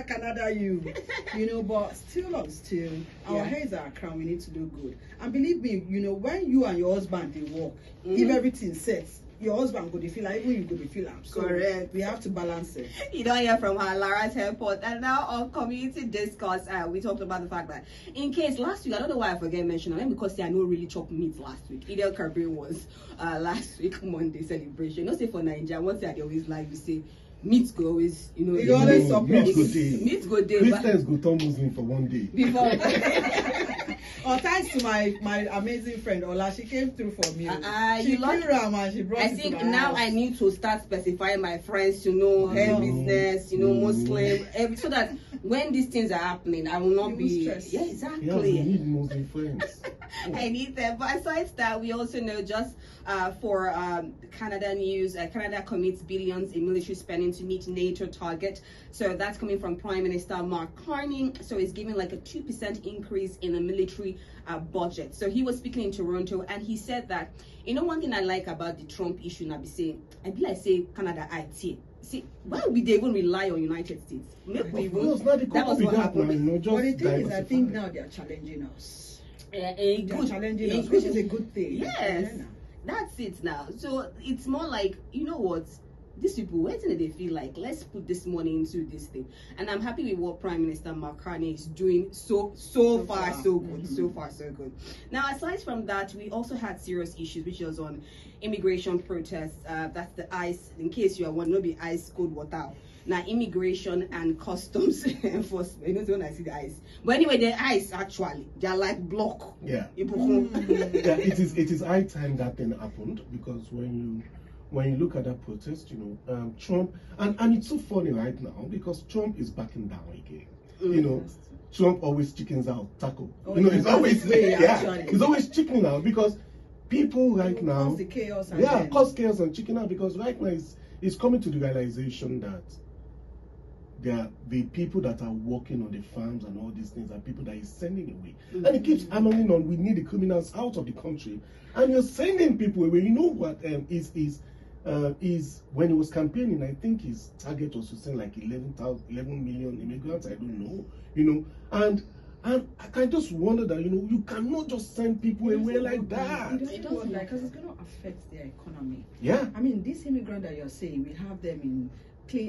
Canada, you know, but still, our heads are crown. We need to do good. And believe me, you know, when you and your husband they work, if everything sets, your husband go to feel like, even you go to feel like. So correct. We have to balance it. You don't hear from her, Lara's airport. And now on community discourse, we talked about the fact that in case last week, I don't know why I forget mentioning it, because I know really chop meat last week. Idel Kabir was last week Monday celebration. You know, say for Nigeria, one thing I always like, we say meat go always, you know, you always meat go day. Christians go turn Muslim for one day. Before. Oh, thanks to my amazing friend Ola, she came through for me. She brought I think now I need to start specifying my friends, you know, hair business, you know, Muslim, so that when these things are happening, I will not be stressed. Yeah, exactly. Yeah, we need Muslim friends. I need them. But aside that, we also know just for Canada news, Canada commits billions in military spending to meet NATO target. So that's coming from Prime Minister Mark Carney. So he's giving like a 2% increase in the military budget. So he was speaking in Toronto, and he said that, you know, one thing I like about the Trump issue, and I be saying, Canada IT. See, why would they even rely on United States? That was what happened. But the thing is, I think now they are challenging us. Challenging us, which is a good thing. Yes, that's it now. So it's more like, you know what, these people, where do they feel like, let's put this money into this thing? And I'm happy with what Prime Minister Mark Carney is doing. So far so good. So far so good. Now, aside from that, we also had serious issues, which was on immigration protests. That's the ICE. In case you are one, no be ICE cold water. Now, immigration and customs enforcement. You know when I see the ICE. But anyway, the ICE actually, they're like block. Yeah. Yeah, it is high time that thing happened, because when you look at that protest, you know, Trump, and it's so funny right now because Trump is backing down again. You know, Trump always chickens out, tackle. You know, it's always he's always chickening out, because people right now cause the chaos. Cause chaos and chicken out, because right now it's coming to the realization that the people that are working on the farms and all these things are people that he's sending away. And he keeps hammering on, we need the criminals out of the country. And you're sending people away. You know what is when he was campaigning, I think his target was to send like 11 million immigrants. I don't know, you know, and I can just wonder that, you know, you cannot just send people away like that. It doesn't, because it's going to affect their economy. Yeah. I mean, this immigrant that you're saying, we have them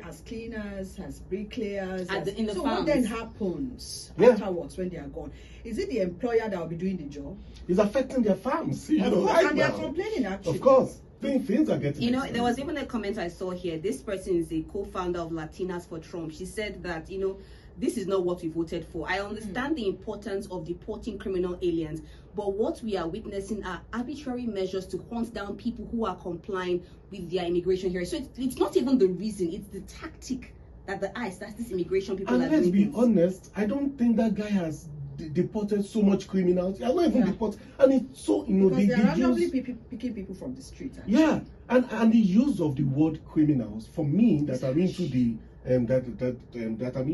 as cleaners, as bricklayers. In the so farms. What then happens afterwards when they are gone? Is it the employer that will be doing the job? It's affecting their farms. You know, and they're complaining, actually. Of course. Things are getting. You know, there was even a comment I saw here. This person is a co-founder of Latinas for Trump. She said that, you know, this is not what we voted for. I understand the importance of deporting criminal aliens, but what we are witnessing are arbitrary measures to hunt down people who are complying with their immigration here. So it's not even the reason, it's the tactic that that's this immigration people are doing. And let's be honest, I don't think that guy has deported so much criminals. He has not even deported, and it's so, you know, because they are randomly picking people from the street. Actually. Yeah, and the use of the word criminals, for me, that are into the that I'm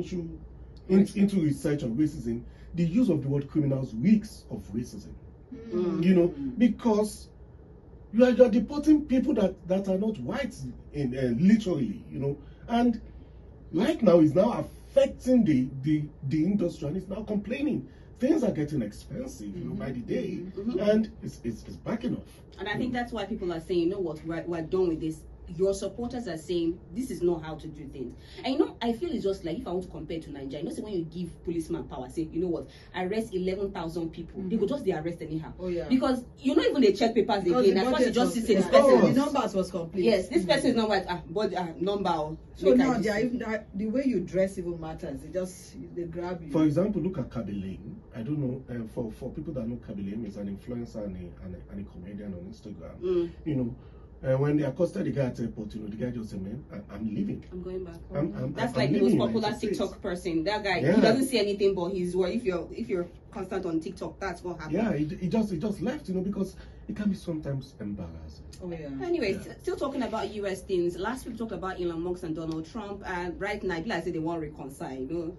into research on racism, the use of the word criminals reeks of racism. You know, because you are deporting people that are not white, literally, you know, and right now is now affecting the industry, and it's now complaining. Things are getting expensive, you know, by the day, and it's backing off. And I think that's why people are saying, you know what, we're done with this. Your supporters are saying this is not how to do things. And you know, I feel it's just like, if I want to compare to Nigeria, you know, say when you give policeman power, say, you know what, arrest 11,000 people, they go just the arrest anyhow. Because you know, even they check papers again. That's why you just see this person. The numbers was complete. Yes, this person is not white, but number. So now the way you dress even matters. They grab you. For example, look at Kabilane. I don't know, for people that know Kabilane, is an influencer and a comedian on Instagram. You know, when they accosted the guy at the airport, you know, the guy just said, man, I'm leaving. I'm going back. That's like the most popular TikTok person. That guy, he doesn't see anything, but he's if you're constant on TikTok, that's what happens. Yeah, he just left, you know, because it can be sometimes embarrassing. Anyway, still talking about US things. Last week we talked about Elon Musk and Donald Trump, and right now, I say they want to reconcile, you know.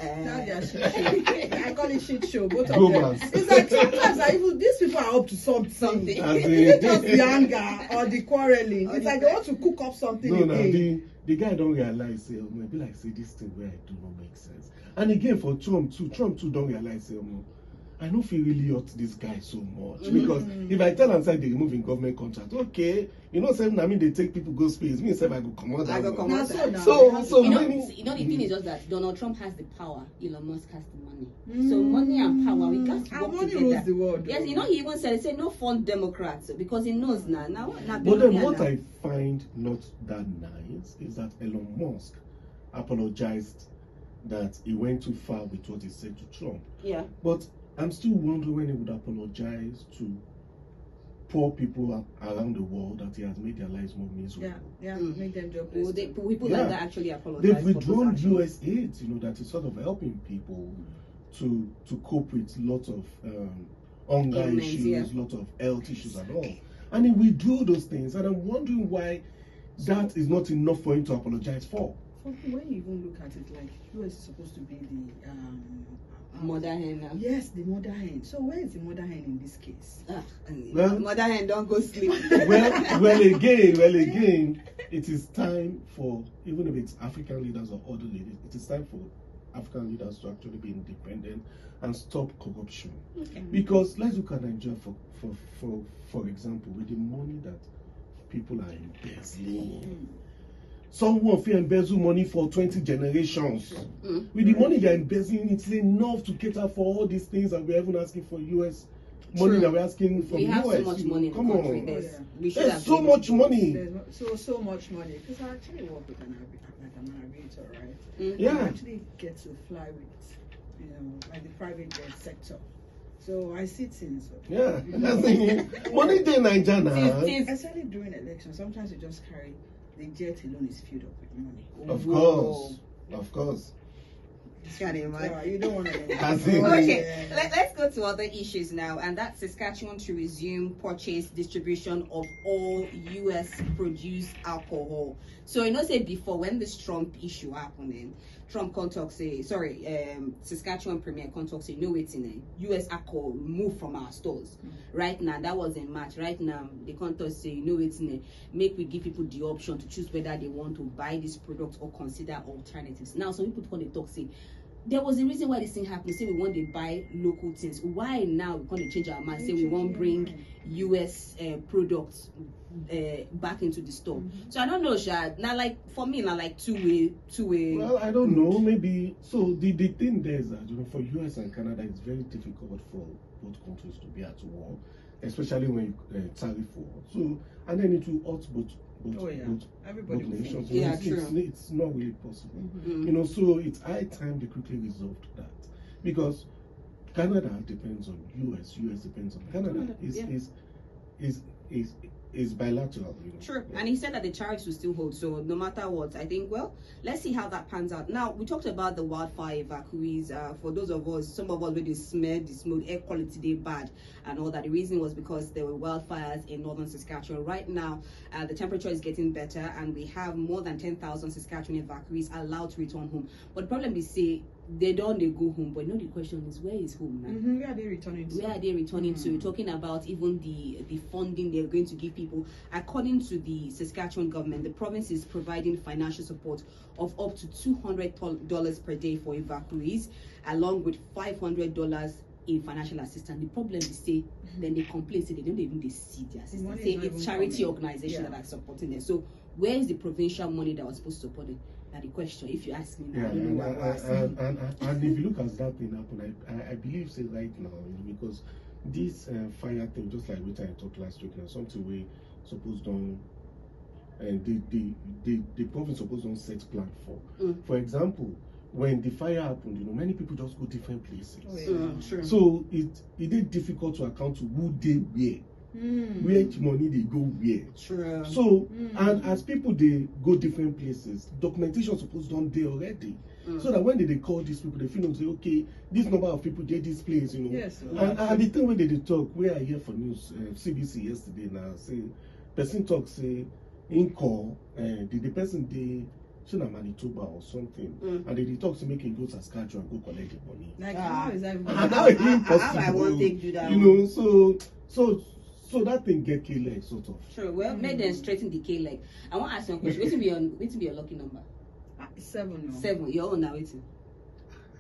I call it shit show, both of them. It's like sometimes these people are up to something. It's just the anger or the quarreling. It's like they want to cook up something again. the guy don't realize, say, maybe like say this thing where I do not make sense. And again for Trump too don't realize, say, I don't feel really hurt this guy so much because if I tell him say they removing government contract, okay, say I mean they take people go space, me say I go come out. I go come out. So the thing is just that Donald Trump has the power, Elon Musk has the money. So money and power, we got to work together. Rules the world. Yes, he even said no fund Democrats because he knows now. But then what I find not that nice is that Elon Musk apologized that he went too far with what he said to Trump. Yeah. But I'm still wondering when he would apologize to poor people around the world that he has made their lives more miserable. Yeah, make them jobless. People like that actually apologize. They've withdrawn US aid, that is sort of helping people to cope with lots of hunger issues, lots of health issues and all. And he withdrew those things, and I'm wondering why that is not enough for him to apologize for. When you even look at it, like US is supposed to be the mother hen now. Yes, the mother hen. So where is the mother hen in this case? Well, mother hen don't go sleep. well again, it is time for, even if it's African leaders or other leaders, it is time for African leaders to actually be independent and stop corruption. Okay. Because let's look at Nigeria for example, with the money that people are embezzling. Someone will embezzle money for 20 generations. With the money they're embezzling, it's enough to cater for all these things that we're even asking for US money that we're asking from we US. Have so much money in the country. There's so much money. There's so much money. Because I actually work with an aviator, right? Yeah. I actually get to fly with, like the private jet sector. So I see things. Yeah. Money in Nigeria. Especially during elections, sometimes you just carry. The jet alone is filled up with money. Of course. You don't want to. Okay, let's go to other issues now, and that's Saskatchewan to resume purchase distribution of all U.S. produced alcohol. So say before when this Trump issue happened, Trump contact say Saskatchewan Premier contact say no waiting U.S. alcohol move from our stores. Right now that was in March. Right now the contact say no waiting make we give people the option to choose whether they want to buy this product or consider alternatives. Now some people come to talk say there was a reason why this thing happened. Say we want to buy local things. Why now we want to change our mind? Say we want to bring US products back into the store. So I don't know, Shad. Now, like for me, now like two way. Well, I don't know. Maybe so. The thing there is that for US and Canada, it's very difficult for both countries to be at war, especially when tariff war. So and then it will hurt both nations. Yeah, it's not really possible. So it's high time they quickly resolved that, because Canada depends on US depends on Canada. Is bilateral. True. And he said that the tariffs will still hold. So no matter what, I think, let's see how that pans out. Now, we talked about the wildfire evacuees. For those of us, some of us where they smelled the smoke, air quality they bad and all that. The reason was because there were wildfires in Northern Saskatchewan. Right now, the temperature is getting better and we have more than 10,000 Saskatchewan evacuees allowed to return home. But the problem is, say, they go home, but the question is, where is home now? Where are they returning to? Where are they returning to? Talking about even the funding they're going to give people. According to the Saskatchewan government, the province is providing financial support of up to $200 per day for evacuees, along with $500 in financial assistance. The problem is, say, then they complain, say they don't even see their assistance. Say it's charity organization that are supporting them. So where is the provincial money that was supposed to support them? That's the question. If you ask me now, I don't know what and if you look at that thing happen, I believe say right now, because this fire thing, just like Rita I talked last week, something we supposed on the province supposed on set plan for. For example, when the fire happened, many people just go different places. Sure. So it is difficult to account to who they were. Which money they go where. True. So and as people they go different places, documentation supposed done there already. So that when they call these people, they feel say, okay, this number of people get this place, Yes. And the thing when they talk, where I hear for news, CBC yesterday now, say person talk say in call, the person they Manitoba or something, and they talk to make him go to Saskatchewan and go collect the money. Like how is that? How I won't take do that. So that thing get K leg sort of. Sure. Well, make them straighten the K leg. I want to ask you a question. Wait to be your lucky number. 7. No. 7. Your own now waiting.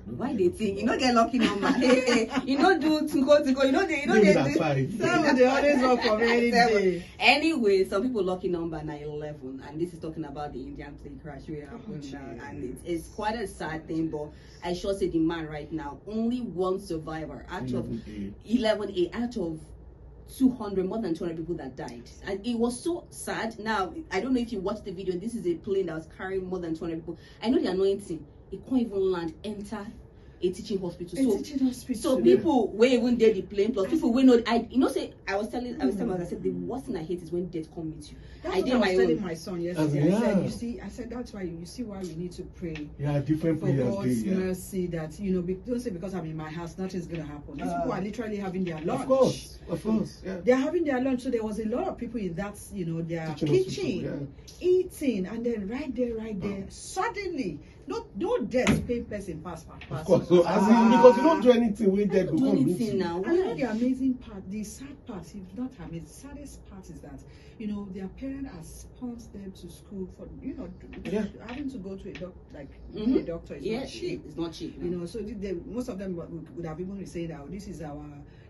Why they think you don't get lucky number? Hey, you don't do to go. You know they. 5. 7. They always work for me any day. Anyway, some people lucky number now 11, and this is talking about the Indian plane crash we happened now, and it's quite a sad thing. But I sure say the man right now, only one survivor out of 11A out of 200, more than 200 people that died, and it was so sad. Now I don't know if you watched the video. This is a plane that was carrying more than 200 people. I know the anointing. It can't even land, enter a teaching hospital. So people where even did the plane plus people we know. I was telling I said the worst thing I hate is when death come meet you. That's what I was telling my son yesterday. I said that's why you see why we need to pray. Yeah, different for God's mercy that don't say because I'm in my house nothing's gonna happen. These people are literally having their lunch. Of course. Yeah. They're having their lunch. So there was a lot of people in that their kitchen eating, and then right there, suddenly. No death pay person pass. Of course, so because you don't do anything with death become anything now. And the amazing part, the sad part, if not amazing, the saddest part is that their parents have sponsored them to school for having to go to a doctor a doctor is not cheap. It's not cheap. So most of them would have even said that this is our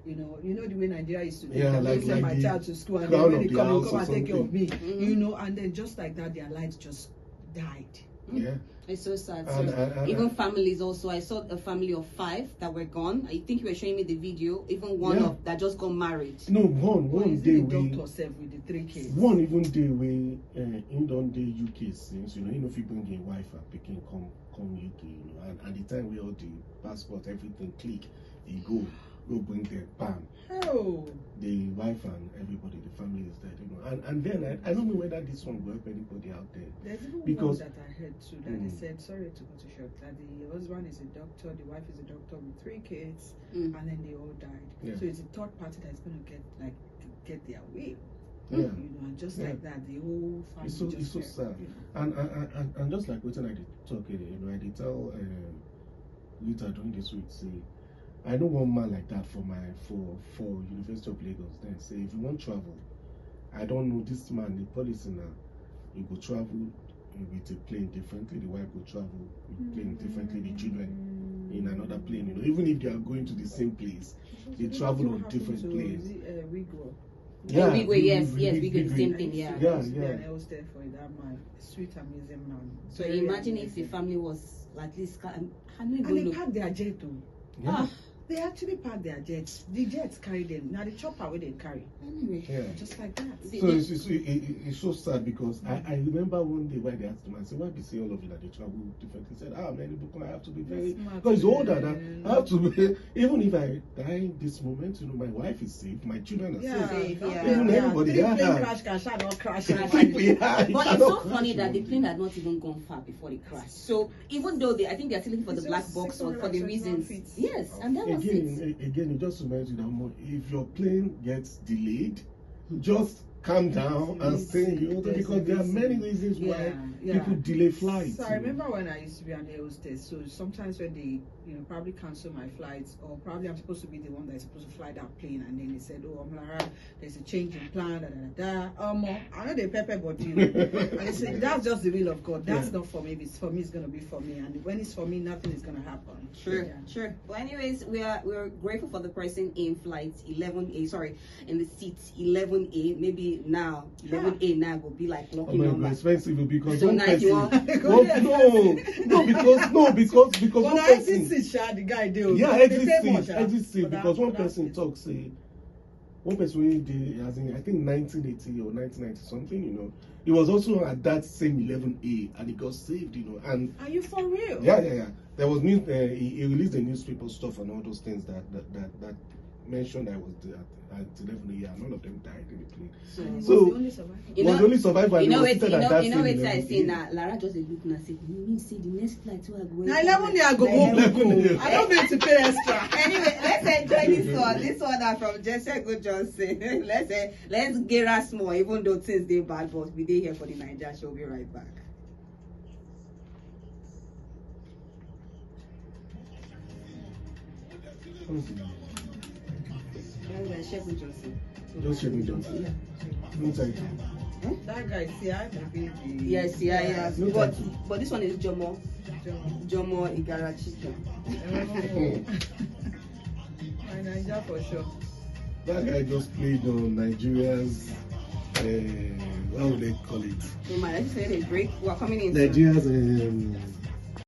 the way Nigeria used to do. I send my child to school and then when they come and take care of me. And then just like that their lives just died. Yeah. It's so sad. Even families also. I saw a family of 5 that were gone. I think you were showing me the video. Even one of that just got married. No, one day we doctor self with the 3 kids. One even day we in don day UK since if you bring a wife and picking come UK and the time we all the passport everything click he go bring the bam. Oh. The wife and everybody, the family is dead, and then I don't know whether this one will help anybody out there. There's even one that I heard too that they said, sorry to go to short, that the husband is a doctor, the wife is a doctor with 3 kids, and then they all died. Yeah. So it's a third party that's going to get their way. Yeah. And just like that, the whole family it's so sad. And just like what I did talk, I did tell Rita during this week, say, I know one man like that for University of Lagos. Then say if you want travel, I don't know this man. The policy now, he go travel with a plane differently. The wife go travel with plane differently. The children in another plane. Even if they are going to the same place, they travel on different planes. We go. Yeah, we go the same thing. Yeah. I was there for that man, sweet, amazing man. So imagine if the family was at least. And they packed their jet too. Yeah. They actually packed their jets. The jets carry them. Now the chopper where they carry. Anyway, just like that. So it's so sad because I remember one day why they asked him, I said, why do you say all of you that they travel differently? He said, many people I have to be very because he's older than I have to be even if I die this moment, my wife is safe, my children are safe. Even everybody. Plane crash not crash. But it's so funny that the plane had not even gone far before the crash. So even though I think they're still looking for the black box or for the reasons. Yes, and that was again, it just reminds you that if your plane gets delayed, just calm down and stay in the hotel because there are many reasons why people delay flights. So I remember when I used to be an air hostess, so sometimes when they probably cancel my flights, or probably I'm supposed to be the one that's supposed to fly that plane, and then they said, Lara, there's a change in plan, I know they pepper body, and they said that's just the will of God. That's not for me. If it's for me, it's gonna be for me, and when it's for me, nothing is gonna happen. Sure. Well, anyways, we're grateful for the person in flight 11A. Sorry, in the seat 11A. Maybe now 11A now will be like lucky number. Expensive because so one person. Because one person. The guy exit seat because one person talks say one person as in I think 1980 or 1990 something, it was also at that same 11A and he got saved, and are you for real? Yeah. There was news. He released the newspaper stuff and all those things that mentioned I was at 11 and all of them died in the plane. So was the only survivor. I say now, Lara just look and say, you mean see the next flight to go. Now 11 years go. I don't need to pay extra. Anyway, let's enjoy this one. This one are from Jesse Good Johnson. let's get us more, even though things they bad, but we did here for the Nigeria show. We'll be right back. Chef Johnson. Just check me down. No title. That guy, Sia, maybe. Yes, yeah. No But title. this one is Jomo Igara Chicken. Nigeria for sure. That guy just played on Nigeria's, how would they call it? So my let's say a break. We're coming in. Nigeria's